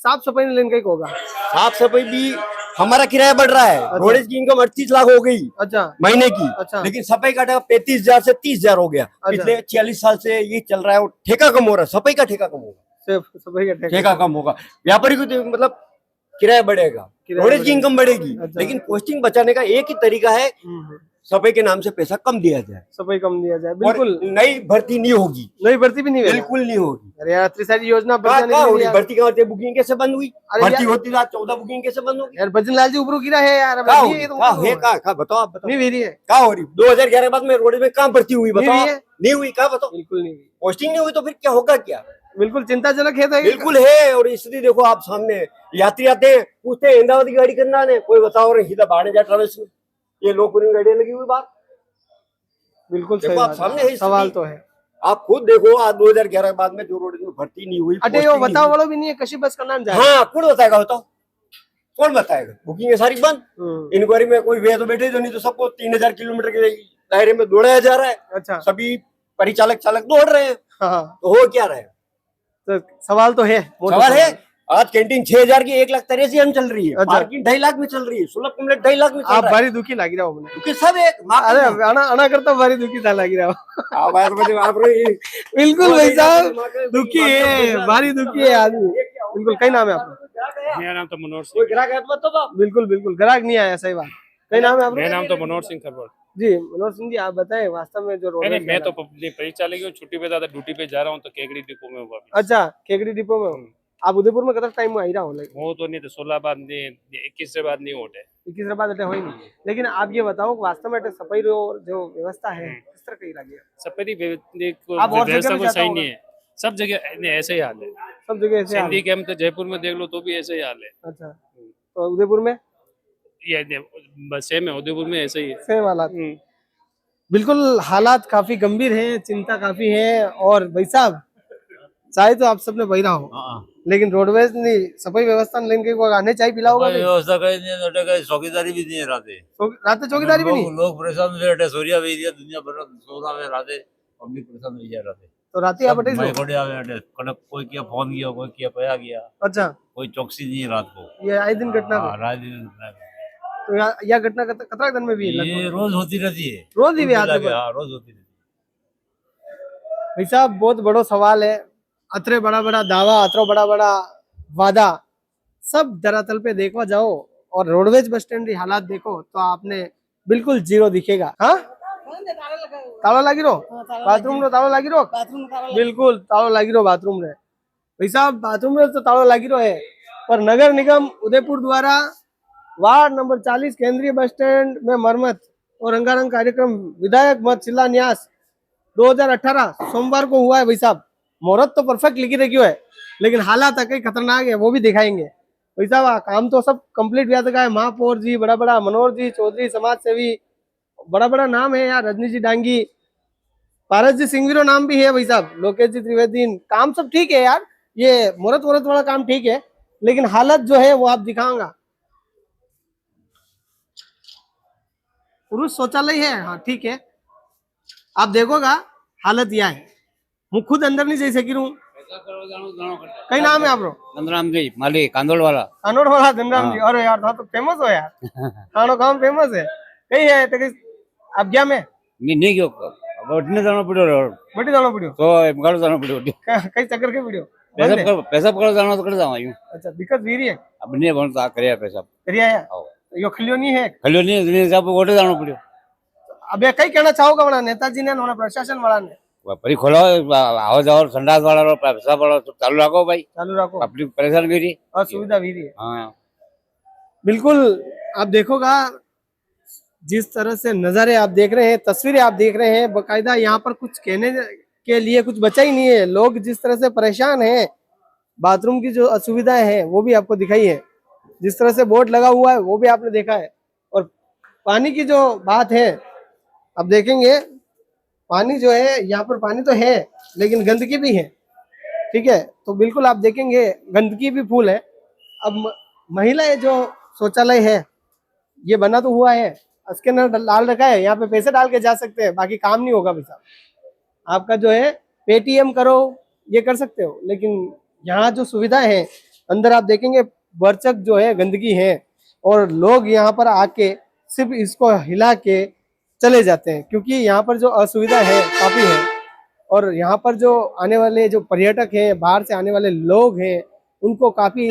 साफ सफाई नहीं लेने का होगा। साफ सफाई भी हमारा किराया बढ़ रहा है। रोडेज की इनकम 38 लाख हो गई अच्छा महीने की। अच्छा। लेकिन सफाई का ठेका 35,000 से 30,000 हो गया। पिछले 46 साल से ये चल रहा है और ठेका कम हो रहा है। सफाई का ठेका कम होगा, सिर्फ सफाई का ठेका कम होगा। व्यापारी को तो मतलब किराया बढ़ेगा, रोडेज की इनकम बढ़ेगी। अच्छा। लेकिन कॉस्टिंग बचाने का एक ही तरीका है, सफाई के नाम से पैसा कम दिया जाए, सफाई कम दिया जाए। और बिल्कुल नई भर्ती नहीं होगी, नई भर्ती भी नहीं होगी। बिल्कुल नहीं होगी। अरे यार इतनी सारी योजना कहाँ बचाने के लिए होगी यार। भर्ती? कहाँ होती है? बुकिंग कैसे बंद हुई? अरे भर्ती यार- होती रात 14 बुकिंग कैसे बंद होगी? यार भजन लाल जी ऊपर गिरा है यार। अब कहाँ नहीं होगी? है तो कहाँ ऊपर है? होगा। कहाँ बताओ, आप बताओ नहीं भी रही है। कहाँ हो रही? 2011 के बाद में रोड में कहाँ भर्ती हुई बताओ? नहीं हुई है। नहीं हुई, कहाँ बताओ? बिल्कुल नहीं हुई। पोस्टिंग नहीं हुई तो फिर क्या होगा? क्या बिल्कुल चिंताजनक है तो ये। बिल्कुल है। और स्थिति देखो आप सामने, यात्री आते हैं पूछते हैं अहमदाबाद की गाड़ी करना है, कोई बताओ रहे सीधा बाहर जा ट्रेवल्स में, ये लोकपुरी में गाड़ियां लगी हुई बाहर। बिल्कुल देखो सही आप बात सामने है। है सवाल स्थिति। तो है। आप खुद देखो आज 2011 के बाद में जो रोड में भर्ती नहीं हुई, अटे वो posting नहीं बताओ हुई। वालों भी नहीं है, कशी बस करना जाए। हाँ, कौन बताएगा? बताओ कौन बताएगा? बुकिंग है सारी बंद। इंक्वायरी में कोई वे तो बैठे तो नहीं, तो सबको 3000 किलोमीटर के दायरे में दौड़ाया जा रहा है। अच्छा सभी परिचालक चालक दौड़ रहे हैं, हाँ तो हो क्या रहा है? तो सवाल तो है। वो तो सवाल है। आज कैंटीन 6000 की 1,83,000 में चल रही है, अच्छा। पार्किंग 2.5 लाख में चल रही है, सुलभ कमलेट 2.5 लाख में चल आप रहा है। भारी दुखी लागी रहा हो क्योंकि सब एक अरे अना करता भारी दुखी था लागी रहा हो। आप बिल्कुल भाई साहब दुखी है, भारी दुखी है आदमी। बिल्कुल। कई नाम है आपका? मेरा नाम तो मनोहर कोई सिंह। ग्राहक है तो बताओ। बिल्कुल बिल्कुल ग्राहक नहीं आया, सही बात। कई नाम है आपका? मेरा नाम तो मनोहर सिंह खबर। जी मनोहर सिंह जी, आप बताएं वास्तव में जो रोड नहीं, मैं तो परिचालक हूँ, छुट्टी पे ज्यादा ड्यूटी पे जा रहा हूँ, तो केकड़ी डिपो में हुआ। अच्छा केकड़ी डिपो में हो। आप उदयपुर में कितना टाइम में आई रहा हो? वो तो नहीं तो 16 बाद नहीं, 21 से बाद नहीं होते। 21 बाद हो ही नहीं। लेकिन आप ये बताओ वास्तव में सफाई जो व्यवस्था है किस तरह की लगी? सफेदी आप और जगह व्यवस्था भी को जाता सही होगा? नहीं है, सब जगह नहीं, ऐसे ही हाल है। सब जगह ऐसे हाल सिंधी है। कैंप तो जयपुर में देख लो तो भी ऐसे ही हाल है। अच्छा तो उदयपुर में ये बस सेम है, उदयपुर में ऐसे ही है। सेम हालात। बिल्कुल हालात काफी गंभीर हैं, चिंता काफी है। और भाई साहब चाहे तो आप सबने बहिरा हो, लेकिन रोडवेज ने सफाई व्यवस्था लेने के आने चाहिए पिला होगा। व्यवस्था कहीं नहीं, चौकीदारी भी नहीं है राते। रात चौकीदारी भी नहीं। लोग परेशान हो रहे, सोरिया भी दिया दुनिया भर सोना में राते, पब्लिक परेशान हो जा रहे। तो रात आप मैं कोड़े आवे अटे, कनक कोई किया फोन किया, कोई किया पया गया। अच्छा कोई चौकसी नहीं है रात को। ये आए दिन घटना हाँ, रात दिन तो यह घटना कतरा दिन में भी ये रोज होती रहती है। रोज ही भी आते हैं। हाँ, रोज होती रहती है। भाई साहब बहुत बड़ा सवाल है। अतरे बड़ा बड़ा दावा, अतरा बड़ा बड़ा वादा, सब धरातल पे देखवा जाओ और रोडवेज बस स्टैंड की हालात देखो तो आपने बिल्कुल जीरो दिखेगा। हाँ ताला लगी रो बाथरूम रो, ताला लगी रो बिल्कुल ताला लगी रो बाथरूम रे। भाई साहब बाथरूम रे तो ताला लगी रो है, पर नगर निगम उदयपुर द्वारा वार्ड नंबर 40 केंद्रीय बस स्टैंड में मरम्मत और रंगारंग कार्यक्रम विधायक मत शिलान्यास 2018 सोमवार को हुआ है। भाई साहब मुहूर्त तो परफेक्ट लिखी रखी है, लेकिन हालात कई खतरनाक है, वो भी दिखाएंगे। भाई साहब काम तो सब कंप्लीट व्या चुका है। महापौर जी बड़ा बड़ा, मनोहर जी चौधरी समाज सेवी, बड़ा बड़ा नाम है यार, रजनी जी डांगी, पारस जी सिंगवीरो नाम भी है। भाई साहब लोकेश जी त्रिवेदी, काम सब ठीक है यार। ये मुहूर्त वहूर्त वाला काम ठीक है, लेकिन हालत जो है वो आप दिखाऊंगा। पुरुष शौचालय है, हाँ ठीक है, आप देखोगा हालत यह है। मैं खुद अंदर नहीं जा सकी हूँ। कई नाम है आपको? धनराम जी माली कांदोड़ वाला। कानोड़ वाला धनराम जी। अरे यार तो फेमस हो यार, खानो काम फेमस है। कई है तो आप क्या में नहीं क्यों बटने जाना पड़ो, बटी जाना पड़ो तो गाड़ो जाना पड़ो, कई चक्कर के वीडियो पैसा पकड़ जाना तो कर जावा यूं। अच्छा दिक्कत भी रही है अब नहीं बनता करे पैसा करिया है यो खलियो नहीं है, खलियो नहीं सब गोटे जाना पड़ो। अब कई कहना चाहोगा बड़ा नेताजी ने होना प्रशासन वाला ने परी खोलो आओ जाओ संडास वाला पैसा वाला चालू रखो भाई, चालू रखो, पब्लिक परेशान भी रही और सुविधा भी रही है। हाँ बिल्कुल आप देखोगा जिस तरह से नजारे आप देख रहे हैं, तस्वीरें आप देख रहे हैं, बकायदा यहाँ पर कुछ कहने के लिए कुछ बचा ही नहीं है। लोग जिस तरह से परेशान हैं, बाथरूम की जो असुविधाएं हैं वो भी आपको दिखाई है, जिस तरह से बोर्ड लगा हुआ है वो भी आपने देखा है, और पानी की जो बात है अब देखेंगे, पानी जो है यहाँ पर पानी तो है लेकिन गंदगी भी है, ठीक है। तो बिल्कुल आप देखेंगे गंदगी भी फुल है। अब महिलाएं जो शौचालय है ये बना तो हुआ है, उसके अंदर डाल रखा है, यहाँ पे पैसे डाल के जा सकते हैं, बाकी काम नहीं होगा भाई साहब। आपका जो है पेटीएम करो ये कर सकते हो, लेकिन यहाँ जो सुविधा है अंदर आप देखेंगे बरचक जो है गंदगी है और लोग यहाँ पर आके सिर्फ इसको हिला के चले जाते हैं, क्योंकि यहाँ पर जो असुविधा है काफी है और यहाँ पर जो आने वाले जो पर्यटक हैं, बाहर से आने वाले लोग हैं, उनको काफी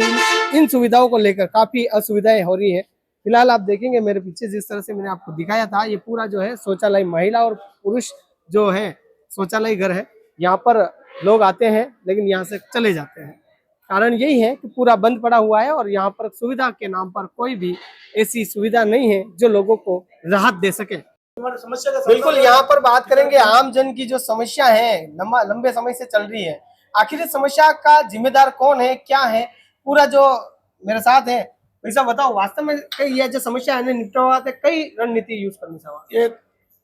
इन सुविधाओं को लेकर काफी असुविधाएं हो रही है। फिलहाल आप देखेंगे मेरे पीछे जिस तरह से मैंने आपको दिखाया था, ये पूरा जो है शौचालय, महिला और पुरुष जो है शौचालय घर है। यहाँ पर लोग आते हैं लेकिन यहाँ से चले जाते हैं। कारण यही है कि पूरा बंद पड़ा हुआ है और यहाँ पर सुविधा के नाम पर कोई भी ऐसी सुविधा नहीं है जो लोगों को राहत दे सके। बिल्कुल, यहाँ पर बात करेंगे आम जन की जो समस्या है, लंबे समय से चल रही है। आखिर इस समस्या का जिम्मेदार कौन है, क्या है, पूरा जो मेरे साथ है वैसा बताओ। वास्तव में कई ये जो समस्या है निपटवा कई रणनीति यूज करनी चाहिए। एक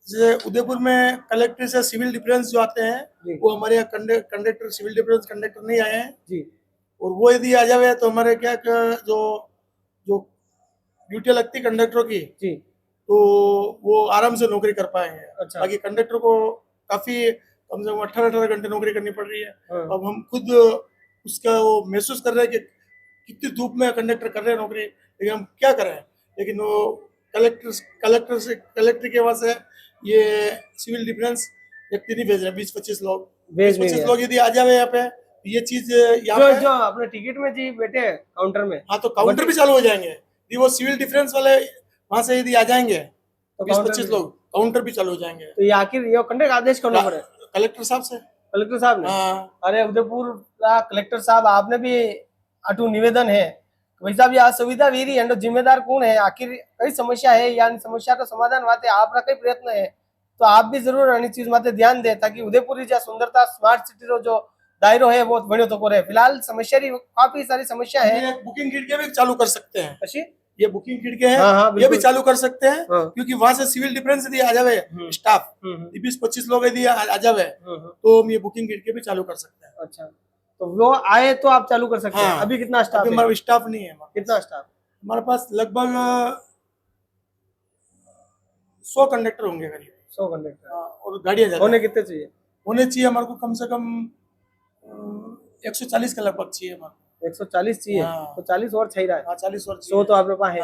जैसे उदयपुर में कलेक्टर से सिविल डिफरेंस जो आते हैं वो हमारे यहाँ कंडक्टर सिविल डिफरेंस कंडक्टर नहीं आए हैं जी, और वो यदि आ जावे तो हमारे क्या जो ड्यूटी लगती कंडक्टरों की जी, तो वो आराम से नौकरी कर पाए हैं। अच्छा। बाकी कंडक्टर को काफी कम से कम 18 घंटे नौकरी करनी पड़ रही है। अब हम खुद उसका वो महसूस कर रहे हैं कि कितनी धूप में कंडक्टर कर रहे हैं नौकरी, लेकिन हम क्या करें। लेकिन वो कलेक्टर के वहां से ये सिविल डिफरेंस व्यक्ति नहीं भेज रहे, 20-25 लोग यदि आ जावे यहाँ पे ये चीज जो अपने टिकट में जी बैठे काउंटर में, हाँ तो काउंटर भी चालू हो जाएंगे यदि वो सिविल डिफरेंस वाले वहां से यदि आ जाएंगे तो 20-25 लोग काउंटर भी चालू हो जाएंगे। तो ये आखिर ये कंडक्टर आदेश करना पड़े कलेक्टर साहब से, कलेक्टर साहब ने। अरे उदयपुर का कलेक्टर साहब, आपने भी अटू निवेदन है वैसा भी असुविधा वीरी है, जिम्मेदार कौन है। आखिर कई समस्या है या समस्या का समाधान वाते आपका कई प्रयत्न है, तो आप भी जरूर अन्य चीज माते ध्यान दे ताकि उदयपुर जो सुंदरता स्मार्ट सिटी रो जो दायरो है वो बनो तो करे। फिलहाल समस्या काफी सारी समस्या है। बुकिंग खिड़कियां भी चालू कर सकते हैं। अच्छी ये बुकिंग खिड़कियां हैं, हाँ, ये भी चालू कर सकते हैं। क्योंकि वहां से सिविल डिफरेंस यदि आ जावे स्टाफ 20-25 लोग यदि आ जावे तो हम ये बुकिंग खिड़की भी चालू कर सकते हैं। अच्छा, तो वो आए तो आप चालू कर सकते हैं। अभी कितना स्टाफ है? हमारा स्टाफ नहीं है। कितना स्टाफ? हमारे पास लगभग 100 कंडक्टर होंगे करीब। 100 कंडक्टर और गाड़ियां होने कितने चाहिए? होने चाहिए हमारे को कम से कम 140 के लगभग चाहिए हमारे को। 140 चाहिए। तो 40 और चाहिए। 40 और 100 तो आपके पास है।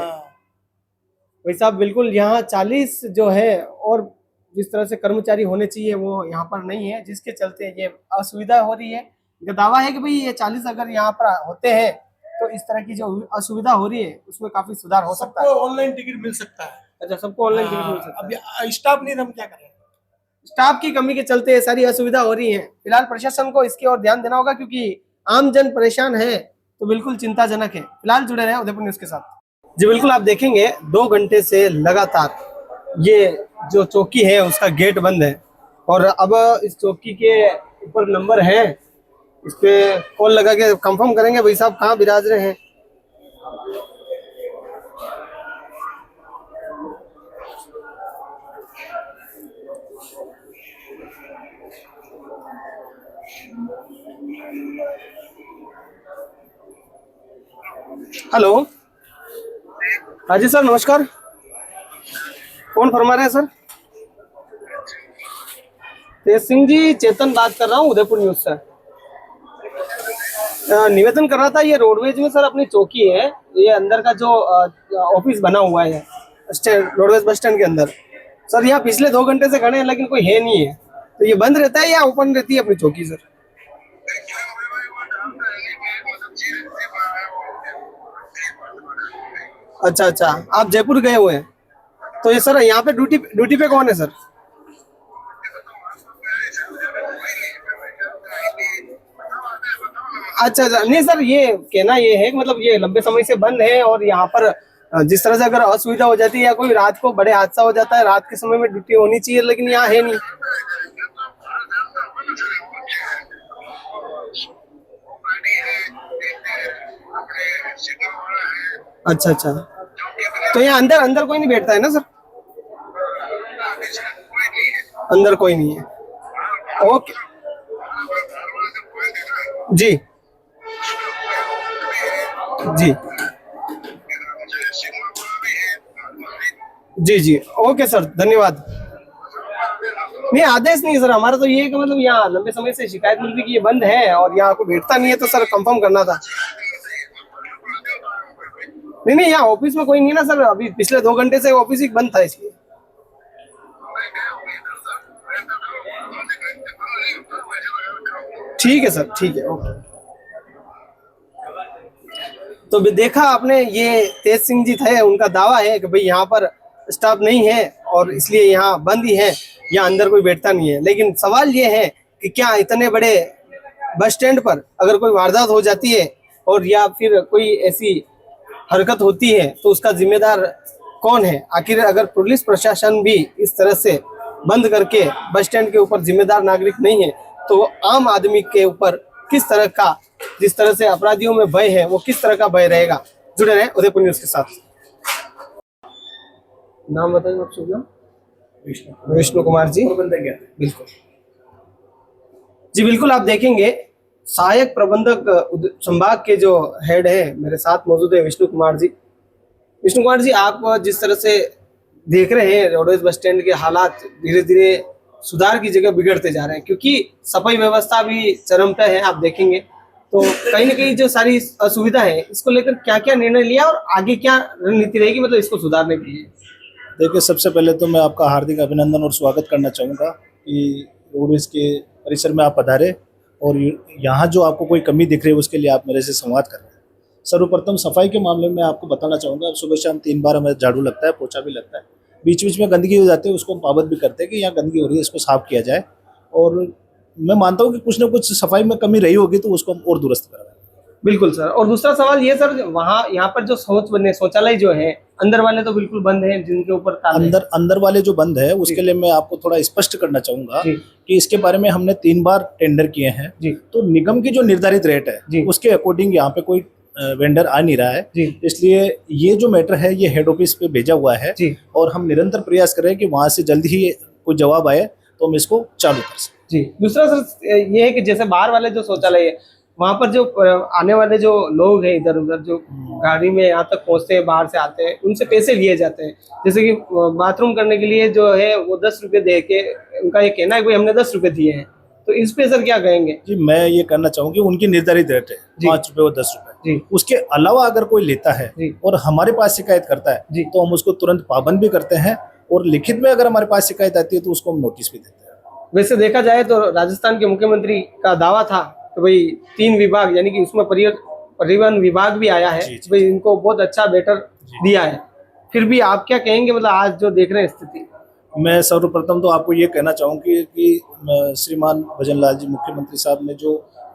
वैसा बिल्कुल यहाँ 40 जो है और जिस तरह से कर्मचारी होने चाहिए वो यहाँ पर नहीं है, जिसके चलते ये असुविधा हो रही है। इनका दावा है कि भाई ये 40 अगर यहाँ पर होते हैं तो इस तरह की जो असुविधा हो रही है उसमें काफी सुधार हो सकता है। ऑनलाइन टिकट मिल सकता है। अच्छा, सबको ऑनलाइन टिकट मिल सकता है। अब स्टाफ नहीं, हम क्या करें। स्टाफ की कमी के चलते ये सारी असुविधा हो रही है। फिलहाल प्रशासन को इसकी ओर ध्यान देना होगा क्योंकि आम जन परेशान है तो बिल्कुल चिंताजनक है। फिलहाल जुड़े रहे उदयपुर न्यूज के साथ। जी बिल्कुल, आप देखेंगे 2 घंटे से लगातार ये जो चौकी है उसका गेट बंद है और अब इस चौकी के ऊपर नंबर है, इस पे कॉल लगा के कंफर्म करेंगे भाई साहब कहाँ विराज रहे हैं। हेलो, हाँ जी सर, नमस्कार। कौन फरमा रहे हैं सर? तेज सिंह जी, चेतन बात कर रहा हूँ उदयपुर न्यूज से। निवेदन कर रहा था, ये रोडवेज में सर अपनी चौकी है, ये अंदर का जो ऑफिस बना हुआ है रोडवेज बस स्टैंड के अंदर। सर यहाँ पिछले 2 घंटे से खड़े हैं लेकिन कोई है नहीं है, तो ये बंद रहता है या ओपन रहती है अपनी चौकी सर? अच्छा अच्छा, आप जयपुर गए हुए हैं तो ये सर यहाँ पे ड्यूटी पे कौन है सर? अच्छा अच्छा, नहीं सर ये कहना ये है कि मतलब ये लंबे समय से बंद है और यहाँ पर जिस तरह से अगर असुविधा हो जाती है या कोई रात को बड़े हादसा हो जाता है, रात के समय में ड्यूटी होनी चाहिए लेकिन यहाँ है नहीं। अच्छा अच्छा, तो यहाँ अंदर कोई नहीं बैठता है ना सर? अंदर कोई नहीं है। ओके जी जी जी जी, ओके सर, धन्यवाद। नहीं आदेश नहीं सर, हमारा तो ये है कि मतलब यहाँ लंबे समय से शिकायत मिल रही कि ये बंद है और यहाँ कोई बैठता नहीं है, तो सर कंफर्म करना था। नहीं, यहाँ ऑफिस में कोई नहीं है ना सर, अभी पिछले 2 घंटे से ऑफिस ही बंद था इसलिए। ठीक है सर, ठीक है, ओके। तो भी देखा आपने, ये तेज सिंह जी थे, उनका दावा है कि भाई यहाँ पर स्टाफ नहीं है और इसलिए यहाँ बंद ही है, यहाँ अंदर कोई बैठता नहीं है। लेकिन सवाल ये है कि क्या इतने बड़े बस स्टैंड पर अगर कोई वारदात हो जाती है और या फिर कोई ऐसी हरकत होती है तो उसका जिम्मेदार कौन है? आखिर अगर पुलिस प्रशासन भी इस तरह से बंद करके बस स्टैंड के ऊपर जिम्मेदार नागरिक नहीं है तो आम आदमी के ऊपर किस तरह का, जिस तरह से अपराधियों में भय है, वो किस तरह का भय रहेगा? जुड़े रहें उदयपुर न्यूज के साथ। नाम बताइए आप शुभ नाम? विष्णु कुमार जी, बिल्कुल जी, बिल्कुल। आप देखेंगे सहायक प्रबंधक संभाग के जो हेड है मेरे साथ मौजूद है विष्णु कुमार जी। विष्णु कुमार जी, आप जिस तरह से देख रहे हैं रोडवेज बस स्टैंड के हालात धीरे धीरे सुधार की जगह बिगड़ते जा रहे हैं, क्योंकि सफाई व्यवस्था भी चरम पे है। आप देखेंगे तो कहीं ना कहीं जो सारी असुविधा है, इसको लेकर क्या क्या निर्णय लिया और आगे क्या रणनीति रहेगी, मतलब इसको सुधारने के लिए? देखिए, सबसे पहले तो मैं आपका हार्दिक अभिनंदन और स्वागत करना चाहूँगा कि रोडवेज के परिसर में आप पधारे और यहाँ जो आपको कोई कमी दिख रही है उसके लिए आप मेरे से संवाद कर रहे हैं। सर्वप्रथम सफाई के मामले में आपको बताना चाहूँगा, सुबह शाम 3 बार हमें झाड़ू लगता है, पोछा भी लगता है। बीच बीच में गंदगी हो जाती है, उसको हम पाबंद भी करते हैं कि यहाँ गंदगी हो रही है, इसको साफ किया जाए। और मैं मानता हूँ कि कुछ ना कुछ सफाई में कमी रही होगी तो उसको हम और दुरुस्त करवाएं। बिल्कुल सर। और दूसरा सवाल ये सर, वहाँ यहाँ पर जो शौचालय जो है अंदर वाले तो बिल्कुल बंद हैं, जिनके ऊपर अंदर वाले जो बंद है उसके लिए मैं आपको थोड़ा स्पष्ट करना चाहूंगा कि इसके बारे में हमने 3 बार टेंडर किए हैं। तो निगम की जो निर्धारित रेट है उसके अकॉर्डिंग यहाँ पे कोई वेंडर आ नहीं रहा है, इसलिए ये जो मैटर है ये हेड ऑफिस पे भेजा हुआ है और हम निरंतर प्रयास कर रहे हैं कि वहां से जल्दी ही कोई जवाब आए तो हम इसको चालू कर सकें। जी। दूसरा सर ये है कि जैसे बाहर वाले जो शौचालय है वहाँ पर जो आने वाले जो लोग हैं इधर उधर जो गाड़ी में यहाँ तक पहुँचते हैं, बाहर से आते हैं, उनसे पैसे लिए जाते हैं। जैसे कि बाथरूम करने के लिए जो है वो 10 रुपये दे के, उनका ये कहना है कि हमने 10 रुपये दिए हैं, तो इस पे सर क्या कहेंगे? जी, मैं ये कहना चाहूँगी उनकी निर्धारित रेट है 5 रुपये और 10 रुपये। उसके अलावा अगर कोई लेता है और हमारे पास शिकायत करता है तो हम उसको तुरंत पाबंद भी करते हैं और लिखित में अगर हमारे पास शिकायत आती है तो उसको हम नोटिस भी देते हैं। वैसे देखा जाए तो राजस्थान के मुख्यमंत्री का दावा था तो भाई 3 विभाग यानी कि उसमें परिवहन विभाग भी आया है, भाई इनको बहुत अच्छा बेटर दिया है। फिर भी आप क्या कहेंगे, मतलब आज जो देख रहे हैं स्थिति? मैं सर्वप्रथम तो आपको ये कहना चाहूँगी कि श्रीमान भजन लाल जी मुख्यमंत्री साहब ने जो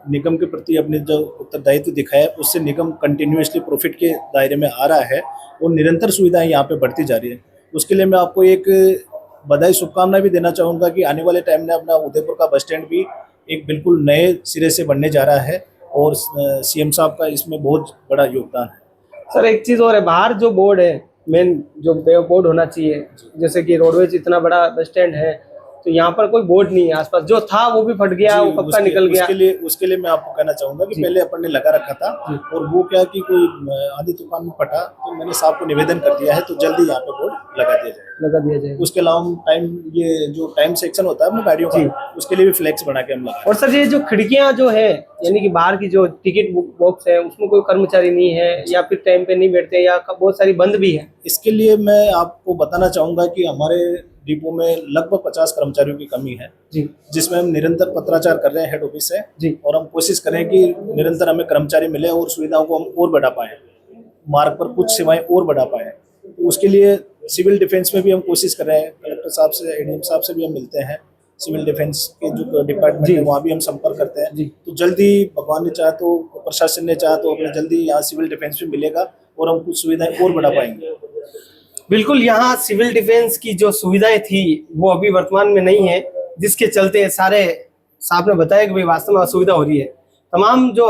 निगम के प्रति अपने जो उत्तरदायित्व दिखाया है उससे निगम कंटिन्यूसली प्रॉफिट के दायरे में आ रहा है और निरंतर सुविधाएं यहाँ पे बढ़ती जा रही है। उसके लिए मैं आपको एक बधाई शुभकामना भी देना चाहूँगा कि आने वाले टाइम में अपना उदयपुर का बस स्टैंड भी एक बिल्कुल नए सिरे से बनने जा रहा है और सीएम साहब का इसमें बहुत बड़ा योगदान है। सर एक चीज़ और है, बाहर जो बोर्ड है, मेन जो बोर्ड होना चाहिए, जैसे कि रोडवेज इतना बड़ा बस स्टैंड है तो यहाँ पर कोई बोर्ड नहीं है आसपास, जो था वो भी फट गया, वो कब का निकल गया। उसके लिए मैं आपको कहना चाहूंगा कि पहले अपन ने लगा रखा था और वो क्या कि कोई आधी दुकान में फटा तो मैंने साहब को निवेदन कर दिया है तो जल्दी यहाँ पे बोर्ड लगा दिया जाए। उसके अलावा हम ये जो टाइम सेक्शन होता है अपनी गाड़ियों का, उसके लिए भी फ्लैक्स बना के हम लगा। और सर ये जो खिड़कियाँ जो है यानी कि बाहर की जो टिकट बॉक्स है उसमें कोई कर्मचारी नहीं है या फिर टाइम पे नहीं बैठते या बहुत सारी बंद भी है, इसके लिए मैं आपको बताना चाहूंगा कि हमारे डिपो में लगभग 50 कर्मचारियों की कमी है जिसमें हम निरंतर पत्राचार कर रहे हैं हेड ऑफिस से और हम कोशिश करें कि निरंतर हमें कर्मचारी मिले और सुविधाओं को हम और बढ़ा पाए, मार्ग पर कुछ सेवाएं और बढ़ा पाए। तो उसके लिए सिविल डिफेंस में भी हम कोशिश कर रहे हैं, कलेक्टर साहब से, एडीएम साहब से भी हम मिलते हैं, सिविल डिफेंस के जो डिपार्टमेंट है वहाँ भी हम संपर्क करते हैं। तो जल्दी भगवान ने चाहा तो, प्रशासन ने चाहा तो अपने जल्दी यहाँ सिविल डिफेंस भी मिलेगा और हम कुछ सुविधाएं और बढ़ा पाएंगे। बिल्कुल, यहाँ सिविल डिफेंस की जो सुविधाएं थी वो अभी वर्तमान में नहीं है, जिसके चलते सारे साहब ने बताया कि भाई वास्तव में असुविधा हो रही है। तमाम जो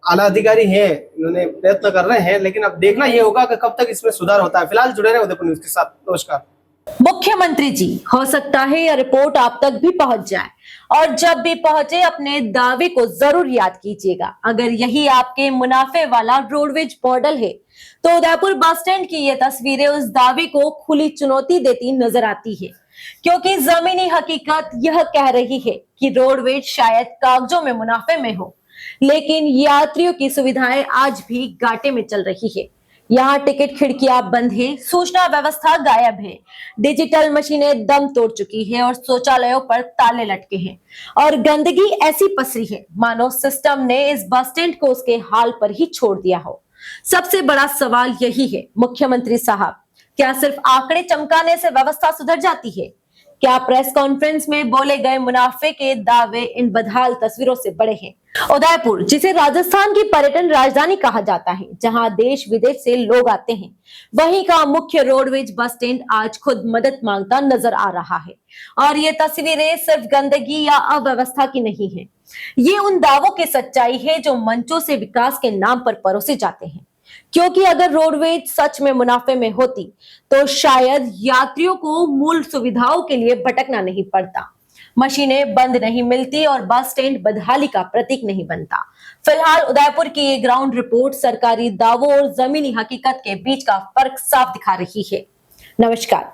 आला अधिकारी हैं उन्होंने प्रयत्न कर रहे हैं, लेकिन अब देखना ये होगा कि कब तक इसमें सुधार होता है। फिलहाल जुड़े रहे उदयपुर न्यूज के साथ। नमस्कार। मुख्यमंत्री जी, हो सकता है यह रिपोर्ट आप तक भी पहुंच जाए और जब भी पहुंचे अपने दावे को जरूर याद कीजिएगा। अगर यही आपके मुनाफे वाला रोडवेज मॉडल है तो उदयपुर बस स्टैंड की ये तस्वीरें उस दावे को खुली चुनौती देती नजर आती है, क्योंकि जमीनी हकीकत यह कह रही है कि रोडवेज शायद कागजों में मुनाफे में हो, लेकिन यात्रियों की सुविधाएं आज भी घाटे में चल रही है। यहाँ टिकट खिड़कियां बंद है, सूचना व्यवस्था गायब है, डिजिटल मशीनें दम तोड़ चुकी है और शौचालयों पर ताले लटके हैं और गंदगी ऐसी पसरी है मानो सिस्टम ने इस बस स्टैंड को उसके हाल पर ही छोड़ दिया हो। सबसे बड़ा सवाल यही है, मुख्यमंत्री साहब, क्या सिर्फ आंकड़े चमकाने से व्यवस्था सुधर जाती है? क्या प्रेस कॉन्फ्रेंस में बोले गए मुनाफे के दावे इन बदहाल तस्वीरों से बड़े हैं? उदयपुर, जिसे राजस्थान की पर्यटन राजधानी कहा जाता है, जहां देश विदेश से लोग आते हैं, वहीं का मुख्य रोडवेज बस स्टैंड आज खुद मदद मांगता नजर आ रहा है। और ये तस्वीरें सिर्फ गंदगी या अव्यवस्था की नहीं है, ये उन दावों की सच्चाई है जो मंचों से विकास के नाम पर परोसे जाते हैं। क्योंकि अगर रोडवेज सच में मुनाफे में होती तो शायद यात्रियों को मूल सुविधाओं के लिए भटकना नहीं पड़ता, मशीनें बंद नहीं मिलती और बस स्टैंड बदहाली का प्रतीक नहीं बनता। फिलहाल उदयपुर की ये ग्राउंड रिपोर्ट सरकारी दावों और जमीनी हकीकत के बीच का फर्क साफ दिखा रही है। नमस्कार।